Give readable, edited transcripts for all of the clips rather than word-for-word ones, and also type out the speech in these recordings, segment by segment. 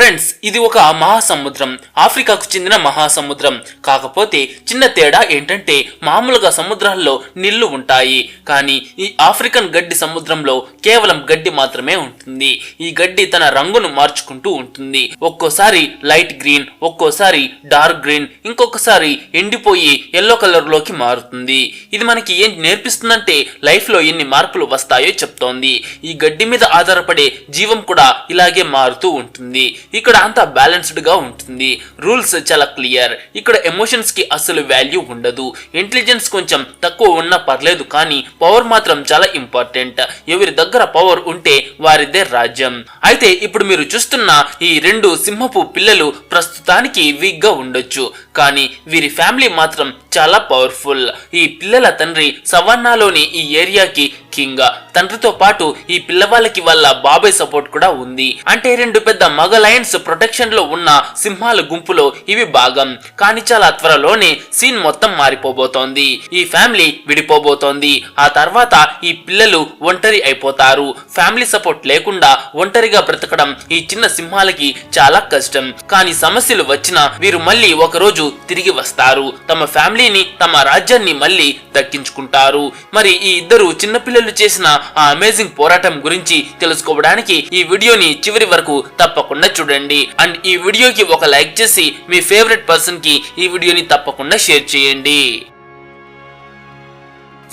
Friends, ఇది ఒక మహాసముద్రం, ఆఫ్రికాకు చెందిన మహాసముద్రం. కాకపోతే చిన్న తేడా ఏంటంటే మామూలుగా సముద్రాల్లో నీళ్లు ఉంటాయి, కానీ ఈ ఆఫ్రికన్ గడ్డి సముద్రంలో కేవలం గడ్డి మాత్రమే ఉంటుంది. ఈ గడ్డి తన రంగును మార్చుకుంటూ ఉంటుంది. ఒక్కోసారి లైట్ గ్రీన్, ఒక్కోసారి డార్క్ గ్రీన్, ఇంకొకసారి ఎండిపోయి ఎల్లో కలర్ లోకి మారుతుంది. ఇది మనకి ఏం నేర్పిస్తుందంటే లైఫ్ లో ఎన్ని మార్పులు వస్తాయో చెప్తోంది. ఈ గడ్డి మీద ఆధారపడే జీవం కూడా ఇలాగే మారుతూ ఉంటుంది. ఇక్కడ అంతా బ్యాలెన్స్డ్ గా ఉంటుంది. రూల్స్ చాలా క్లియర్. ఇక్కడ ఎమోషన్స్ కి అసలు వాల్యూ ఉండదు. ఇంటెలిజెన్స్ కొంచెం తక్కువ ఉన్నా పర్లేదు, కానీ పవర్ మాత్రం చాలా ఇంపార్టెంట్. ఎవరి దగ్గర పవర్ ఉంటే వారిదే రాజ్యం. అయితే ఇప్పుడు మీరు చూస్తున్న ఈ రెండు సింహపు పిల్లలు ప్రస్తుతానికి వీక్ గా ఉండొచ్చు, కానీ వీరి ఫ్యామిలీ మాత్రం చాలా పవర్ఫుల్. ఈ పిల్లల తండ్రి సవన్నాలోని ఈ ఏరియాకి కింగ్. తండ్రితో పాటు ఈ పిల్లవాళ్ళకి వాళ్ళ బాబాయ్ సపోర్ట్ కూడా ఉంది. అంటే రెండు పెద్ద మగ లయన్స్ ప్రొటెక్షన్ లో ఉన్న సింహాల గుంపులో ఇవి భాగం. కానీ చాలా త్వరలోనే సీన్ మొత్తం మారిపోబోతోంది. ఈ ఫ్యామిలీ విడిపోబోతోంది. ఆ తర్వాత ఈ పిల్లలు ఒంటరి అయిపోతారు. ఫ్యామిలీ సపోర్ట్ లేకుండా ఒంటరిగా బ్రతకడం ఈ చిన్న సింహాలకి చాలా కష్టం. కానీ సమస్యలు వచ్చినా వీరు మళ్ళీ ఒక రోజు తిరిగి వస్తారు. తమ ఫ్యామిలీని, తమ రాజ్యాన్ని మళ్ళీ దక్కించుకుంటారు. మరి ఈ ఇద్దరు చిన్నపిల్లలు చేసిన ఆ అమేజింగ్ పోరాటం గురించి తెలుసుకోవడానికి ఈ వీడియోని చివరి వరకు తప్పకుండా చూడండి. అండ్ ఈ వీడియోకి ఒక లైక్ చేసి మీ ఫేవరెట్ పర్సన్ కి ఈ వీడియోని తప్పకుండా షేర్ చేయండి.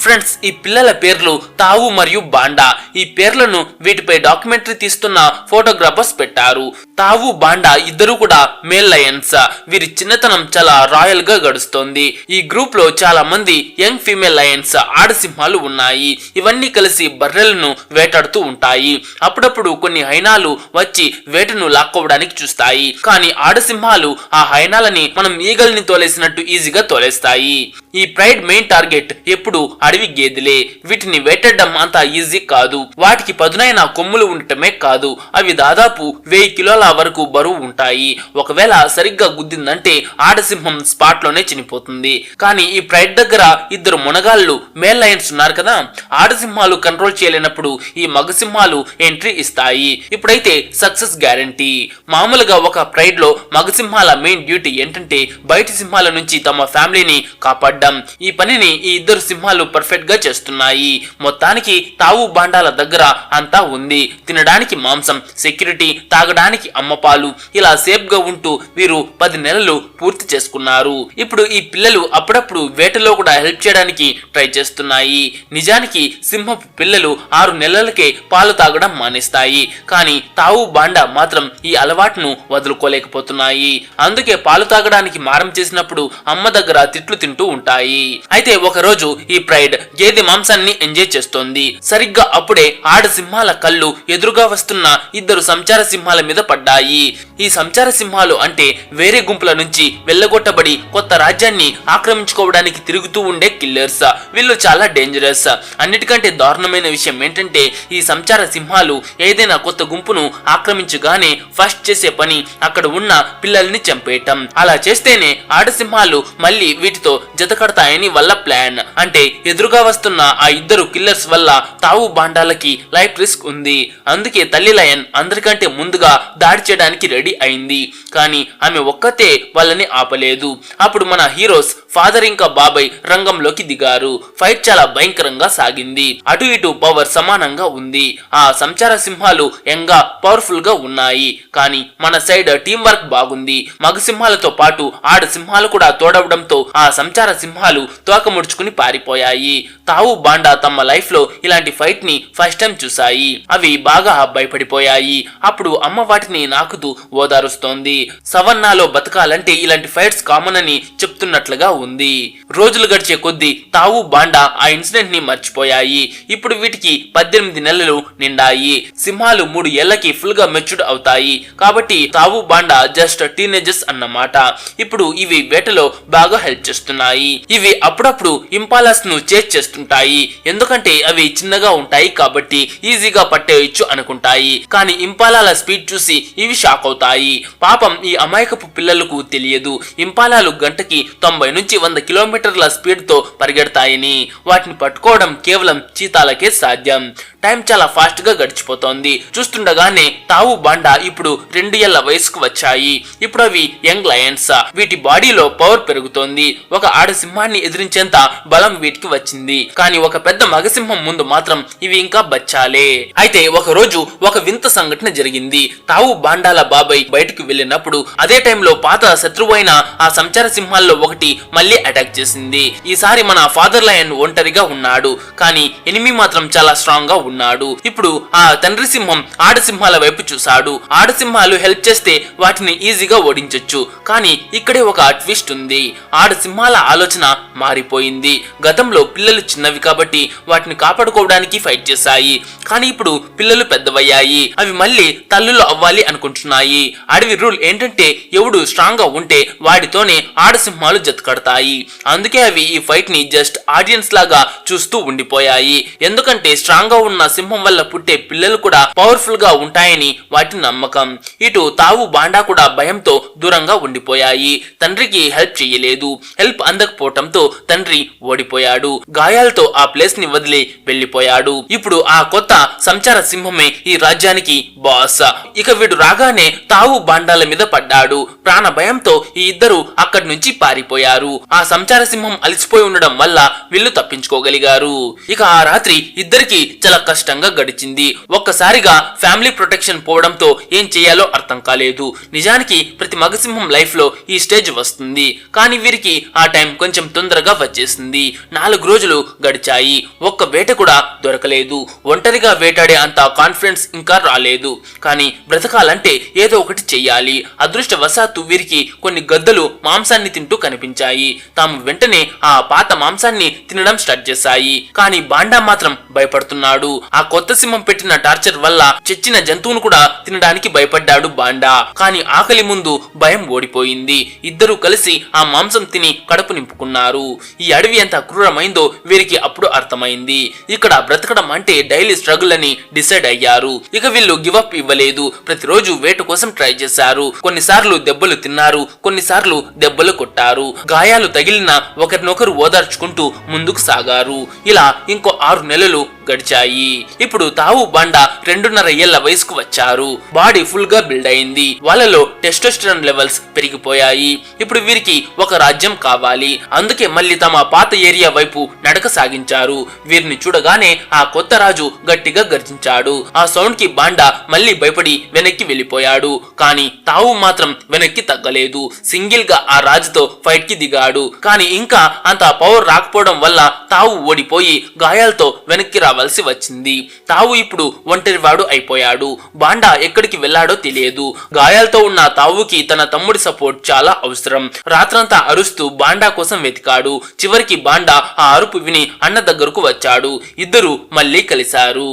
ఫ్రెండ్స్, ఈ పిల్లల పేర్లు తావు మరియు బాండా. ఈ పేర్లను వీటిపై డాక్యుమెంటరీ తీస్తున్న ఫోటోగ్రాఫర్స్ పెట్టారు. తావు, బాండా ఇద్దరు కూడా మేల్ లయన్స్. వీరి చిన్నతనం చాలా రాయల్ గా గడుస్తోంది. ఈ గ్రూప్ లో చాలా మంది యంగ్ ఫీమేల్ లయన్స్, ఆడసింహాలు ఉన్నాయి. ఇవన్నీ కలిసి బర్రెలను వేటాడుతూ ఉంటాయి. అప్పుడప్పుడు కొన్ని హైనాలు వచ్చి వేటను లాక్కోవడానికి చూస్తాయి, కానీ ఆడసింహాలు ఆ హైనాలని మనం ఈగల్ని తోలేసినట్టు ఈజీగా తోలేస్తాయి. ఈ ప్రైడ్ మెయిన్ టార్గెట్ ఎప్పుడు అడవి గేదెలే. వీటిని వేటాడడం అంత ఈజీ కాదు. వాటికి పదునైన కొమ్ములు ఉండటమే కాదు, అవి దాదాపు 1000 కిలోల వరకు బరువు ఉంటాయి. ఒకవేళ సరిగ్గా గుద్దిందంటే ఆడసింహం స్పాట్ లోనే చనిపోతుంది. కానీ ఈ ప్రైడ్ దగ్గర ఇద్దరు మునగాళ్ళు మేల్ లయన్స్ ఉన్నారు కదా, ఆడసింహాలు కంట్రోల్ చేయలేనప్పుడు ఈ మగసింహాలు ఎంట్రీ ఇస్తాయి. ఇప్పుడైతే సక్సెస్ గ్యారంటీ. మామూలుగా ఒక ప్రైడ్ లో మగసింహాల మెయిన్ డ్యూటీ ఏంటంటే బయటి సింహాల నుంచి తమ ఫ్యామిలీని కాపాడడం. ఈ పనిని ఈ ఇద్దరు సింహాలు పర్ఫెక్ట్ గా చేస్తున్నాయి. మొత్తానికి తావు, బాండాల దగ్గర అంతా ఉంది. తినడానికి మాంసం, సెక్యూరిటీ, తాగడానికి అమ్మపాలు, ఇలా సేఫ్ గా ఉంటూ వీరు 10 నెలలు పూర్తి చేసుకున్నారు. ఇప్పుడు ఈ పిల్లలు అప్పుడప్పుడు వేటలో కూడా హెల్ప్ చేయడానికి ట్రై చేస్తున్నాయి. నిజానికి సింహపు పిల్లలు 6 నెలలకే పాలు తాగడం మానేస్తాయి, కానీ తావు, బాండా మాత్రం ఈ అలవాటును వదులుకోలేకపోతున్నాయి. అందుకే పాలు తాగడానికి మారం చేసినప్పుడు అమ్మ దగ్గర తిట్లు తింటూ ఉంటాయి. అయితే ఒక రోజు ఈ ప్రైడ్ గేదె మాంసాన్ని ఎంజాయ్ చేస్తోంది. సరిగ్గా అప్పుడే ఆడసింహాల కళ్ళు ఎదురుగా వస్తున్న ఇద్దరు సంచార సింహాల మీద పడ్డాయి. ఈ సంచార సింహాలు అంటే వేరే గుంపుల నుంచి వెళ్ళగొట్టబడి కొత్త రాజ్యాన్ని ఆక్రమించుకోవడానికి తిరుగుతూ ఉండే కిల్లర్స్. వీళ్ళు చాలా డేంజరస్. అన్నిటికంటే దారుణమైన విషయం ఏంటంటే ఈ సంచార సింహాలు ఏదైనా కొత్త గుంపును ఆక్రమించగానే ఫస్ట్ చేసే పని అక్కడ ఉన్న పిల్లల్ని చంపేయటం. అలా చేస్తేనే ఆడసింహాలు మళ్ళీ వీటితో జతకడతాయని వాళ్ళ ప్లాన్. అంటే ఎదురుగా వస్తున్న ఆ ఇద్దరు కిల్లర్స్ వల్ల తావు, బాండాలకి లైఫ్ రిస్క్ ఉంది. అందుకే తల్లి లయన్ అందరికంటే ముందుగా దాడి చేయడానికి రెడీ అయింది, కానీ ఆమె ఒక్కతే వాళ్ళని ఆపలేదు. అప్పుడు మన హీరోస్ ఫాదర్ ఇంకా బాబాయ్ రంగంలోకి దిగారు. ఫైట్ చాలా భయంకరంగా సాగింది. అటు ఇటు పవర్ సమానంగా ఉంది. ఆ సంచార సింహాలు యంగా పవర్ఫుల్ గా ఉన్నాయి, కానీ మన సైడ్ టీం వర్క్ బాగుంది. మగ సింహాలతో పాటు ఆడ సింహాలు కూడా తోడవడంతో ఆ సంచార సింహాలు తోక ముడుచుకుని పారిపోయాయి. తావు, బాండా తమ లైఫ్ లో ఇలాంటి ఫైట్ ని ఫస్ట్ టైం చూసాయి. అవి బాగా భయపడిపోయాయి. అప్పుడు అమ్మ వాటిని నాకుతూ ఓదారుస్తోంది. సవన్నాలో బతకాలంటే ఇలాంటి ఫైట్స్ కామన్ అని చెప్తున్నట్లుగా ఉంది. రోజులు గడిచే కొద్దీ తావు, బాండా ఆ ఇన్సిడెంట్ ని మర్చిపోయాయి. ఇప్పుడు వీటికి 18 నెలలు నిండాయి. సింహాలు 3 ఏళ్లకి ఫుల్ గా మెచ్యూర్డ్ అవుతాయి. కాబట్టి తావు, బాండా జస్ట్ టీనేజర్స్ అన్నమాట. ఇప్పుడు ఇవి వేటలో బాగా హెల్ప్ చేస్తున్నాయి. ఇవి అప్పుడప్పుడు ఇంపాలాస్ ను చేజ్ చేస్తుంటాయి, ఎందుకంటే అవి చిన్నగా ఉంటాయి కాబట్టి ఈజీగా పట్టేయచ్చు అనుకుంటాయి. కానీ ఇంపాలాల స్పీడ్ చూసి ఇవి షాక్ అవుతాయి. పాపం ఈ అమాయకపు పిల్లలకు తెలియదు ఇంపాలాలు గంటకి 90 నుంచి 100 కిలోమీటర్ల స్పీడ్ తో పరిగెడతాయని. వాటిని పట్టుకోవడం కేవలం చీతాలకే సాధ్యం. టైం చాలా ఫాస్ట్ గా గడిచిపోతోంది. చూస్తుండగానే తావు బాండా ఇప్పుడు 2 ఏళ్ల వయసుకు వచ్చాయి. ఇప్పుడు అవి యంగ్ లయన్స్. వీటి బాడీలో పవర్ పెరుగుతోంది. ఒక ఆడ సింహాన్ని ఎదిరించేంత బలం వీటికి వచ్చింది. కానీ ఒక పెద్ద మగసింహం ముందు మాత్రం ఇవి ఇంకా బచ్చాలే. అయితే ఒక రోజు ఒక వింత సంఘటన జరిగింది. తావు బాండాల బాబాయ్ బయటకు వెళ్ళినప్పుడు అదే టైంలో పాత శత్రువైన ఆ సంచార సింహాల్లో ఒకటి మళ్ళీ అటాక్ చేసింది. ఈసారి మన ఫాదర్ లయన్ ఒంటరిగా ఉన్నాడు, కానీ ఎనిమి మాత్రం చాలా స్ట్రాంగ్ గా ఉన్నాడు. ఇప్పుడు ఆ తండ్రి సింహం ఆడసింహాల వైపు చూశాడు. ఆడసింహాలు హెల్ప్ చేస్తే వాటిని ఈజీగా ఓడించొచ్చు. కానీ ఇక్కడే ఒక ట్విస్ట్ ఉంది. ఆడసింహాల ఆలోచన మారిపోయింది. గతంలో పిల్లలు చిన్నవి కాబట్టి వాటిని కాపాడుకోవడానికి ఫైట్ చేశాయి. కానీ ఇప్పుడు పిల్లలు పెద్దవయ్యాయి. అవి మళ్ళీ తల్లులు అవ్వాలి అనుకుంటున్నాయి. అడవి రూల్ ఏంటంటే ఎవడు స్ట్రాంగ్ గా ఉంటే వాడితోనే ఆడసింహాలు జతకడతాయి. అందుకే అవి ఈ ఫైట్ ని జస్ట్ ఆడియన్స్ లాగా చూస్తూ ఉండిపోయాయి. ఎందుకంటే స్ట్రాంగ్ గా ఉన్న సింహం వల్ల పుట్టే పిల్లలు కూడా పవర్ఫుల్ గా ఉంటాయని వాటి నమ్మకం. ఇటు తావు బాండా కూడా భయంతో దూరంగా ఉండిపోయాయి. తండ్రికి హెల్ప్ చేయలేదు. హెల్ప్ అందకపోవటంతో తండ్రి ఓడిపోయాడు. గాయాలతో ఆ ప్లేస్ ని వదిలి వెళ్లిపోయాడు. ఇప్పుడు ఆ కొత్త సంచార సింహమే ఈ రాజ్యానికి బాస్. ఇక వీడు రాగానే తావు బాండాల మీద పడ్డాడు. ప్రాణ భయంతో ఈ ఇద్దరు అక్కడి నుంచి పారిపోయారు. ఆ సంచార సింహం అలసిపోయి ఉండడం వల్ల వీళ్ళు తప్పించుకోగలిగారు. ఇక ఆ రాత్రి ఇద్దరికి చాలా కష్టంగా గడిచింది. ఒక్కసారిగా ఫ్యామిలీ ప్రొటెక్షన్ పోవడంతో ఏం చేయాలో అర్థం కాలేదు. నిజానికి ప్రతి మగసింహం లైఫ్ లో ఈ స్టేజ్ వస్తుంది, కానీ వీరికి ఆ టైం కొంచెం తొందరగా వచ్చేసింది. 4 రోజులు గడిచాయి. ఒక్క వేట కూడా దొరకలేదు. ఒంటరిగా వేటాడే అంత కాన్ఫిడెన్స్ ఇంకా రాలేదు. కానీ బ్రతకాలంటే ఏదో ఒకటి చెయ్యాలి. అదృష్టవశాత్తు వీరికి కొన్ని గద్దలు మాంసాన్ని తింటూ కనిపించాయి. తాము వెంటనే ఆ పాత మాంసాన్ని తినడం స్టార్ట్ చేశాయి. కానీ బాండా మాత్రం భయపడుతున్నాడు. ఆ కొత్త సింహం పెట్టిన టార్చర్ వల్ల చచ్చిన జంతువును కూడా తినడానికి భయపడ్డాడు బాండా. కానీ ఆకలి ముందు భయం ఓడిపోయింది. ఇద్దరు కలిసి ఆ మాంసం తిని కడుపు నింపుకున్నారు. ఈ అడవి ఎంత క్రూరమైందో వీరికి అప్పుడు అర్థమైంది. ఇక్కడ బ్రతకడం అంటే డైలీ స్ట్రగుల్ అని డిసైడ్ అయ్యారు. ఇక వీళ్ళు గివ్ అప్ ఇవ్వలేదు. ప్రతిరోజు వేట కోసం ట్రై చేశారు. కొన్నిసార్లు దెబ్బలు తిన్నారు, కొన్నిసార్లు దెబ్బలు కొట్టారు. గాయాలు తగిలిన ఒకరినొకరు ఓదార్చుకుంటూ ముందుకు సాగారు. ఇలా ఇంకో 6 నెలలు గడిచాయి. ఇప్పుడు తావు బాండా 2.5 ఏళ్ల వయసుకు వచ్చారు. బాడీ ఫుల్ గా బిల్డ్ అయింది. వాళ్ళలో టెస్టోస్టెరాన్ లెవెల్స్ పెరిగిపోయాయి. ఇప్పుడు వీరికి ఒక రాజ్యం కావాలి. అందుకే మళ్ళీ తమ పాత ఏరియా వైపు నడక సాగించారు. వీరిని చూడగానే ఆ కొత్త రాజు గట్టిగా గర్జించాడు. ఆ సౌండ్ కి బాండా మళ్ళీ భయపడి వెనక్కి వెళ్ళిపోయాడు. కానీ తావు మాత్రం వెనక్కి తగ్గలేదు. సింగిల్ గా ఆ రాజుతో ఫైట్ కి దిగాడు. కానీ ఇంకా అంత పవర్ రాకపోవడం వల్ల తావు ఓడిపోయి గాయాలతో వెనక్కి రావాల్సి వచ్చింది. తావు ఇప్పుడు ఒంటరివాడు అయిపోయాడు. బాండా ఎక్కడికి వెళ్లాడో తెలియదు. గాయాలతో ఉన్న తావుకి తన తమ్ముడి సపోర్ట్ చాలా అవసరం. రాత్రంతా అరుస్తూ బాండా కోసం వెతికాడు. చివరికి బాండా ఆ అరుపు విని అన్న దగ్గరకు వచ్చాడు. ఇద్దరు మళ్ళీ కలిశారు.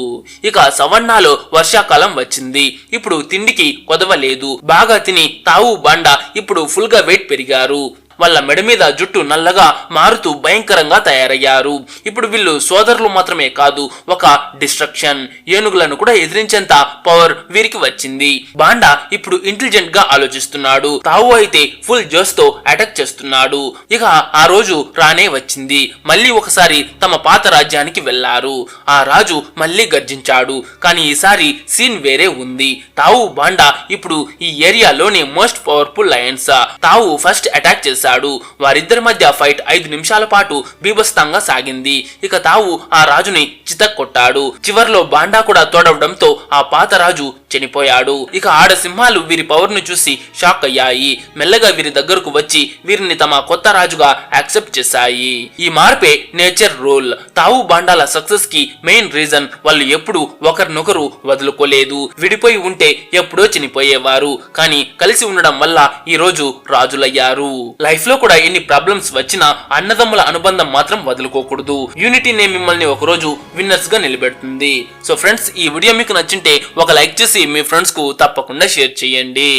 ఇక సవన్నాలో వర్షాకాలం వచ్చింది. ఇప్పుడు తిండికి కొదవలేదు. బాగా తిని తావు బాండా ఇప్పుడు ఫుల్ గా వెయిట్ పెరిగారు. వాళ్ళ మెడ మీద జుట్టు నల్లగా మారుతూ భయంకరంగా తయారయ్యారు. ఇప్పుడు వీళ్ళు సోదరులు మాత్రమే కాదు, ఒక డిస్ట్రక్షన్. ఏనుగులను కూడా ఎదిరించేంత పవర్ వీరికి వచ్చింది. బాండా ఇప్పుడు ఇంటెలిజెంట్ గా ఆలోచిస్తున్నాడు. తావు అయితే ఫుల్ జోష్ తో అటాక్ చేస్తున్నాడు. ఇక ఆ రోజు రానే వచ్చింది. మళ్ళీ ఒకసారి తమ పాత రాజ్యానికి వెళ్లారు. ఆ రాజు మళ్ళీ గర్జించాడు. కానీ ఈసారి సీన్ వేరే ఉంది. తావు బాండా ఇప్పుడు ఈ ఏరియాలోనే మోస్ట్ పవర్ఫుల్ లయన్స్. తావు ఫస్ట్ అటాక్ చేశాడు. వారిద్దరి మధ్య ఫైట్ 5 నిమిషాల పాటు బీభత్సంగా సాగింది. ఇక తావు ఆ రాజుని చితక్కొట్టాడు. చివర్లో బాండా కూడా తోడవడంతో ఆ పాత రాజు చనిపోయాడు. ఇక ఆడ సింహాలు వీరి పవర్ ను చూసి షాక్ అయ్యాయి. మెల్లగా వీరి దగ్గరకు వచ్చి వీరిని తమ కొత్త రాజుగా యాక్సెప్ట్ చేశాయి. ఈ మార్పే నేచర్ రూల్. తావు బాండాల సక్సెస్ కి మెయిన్ రీజన్ వాళ్ళు ఎప్పుడు ఒకరినొకరు వదులుకోలేదు. విడిపోయి ఉంటే ఎప్పుడో చనిపోయేవారు. కానీ కలిసి ఉండడం వల్ల ఈ రోజు రాజులయ్యారు. లైఫ్ లో కూడా ఎన్ని ప్రాబ్లమ్స్ వచ్చినా అన్నదమ్ముల అనుబంధం మాత్రం వదులుకోకూడదు. యూనిటీనే మిమ్మల్ని ఒకరోజు విన్నర్స్ గా నిలబెడుతుంది. సో ఫ్రెండ్స్, ఈ వీడియో మీకు నచ్చింటే ఒక లైక్ చేసి మీ ఫ్రెండ్స్ కు తప్పకుండా షేర్ చేయండి.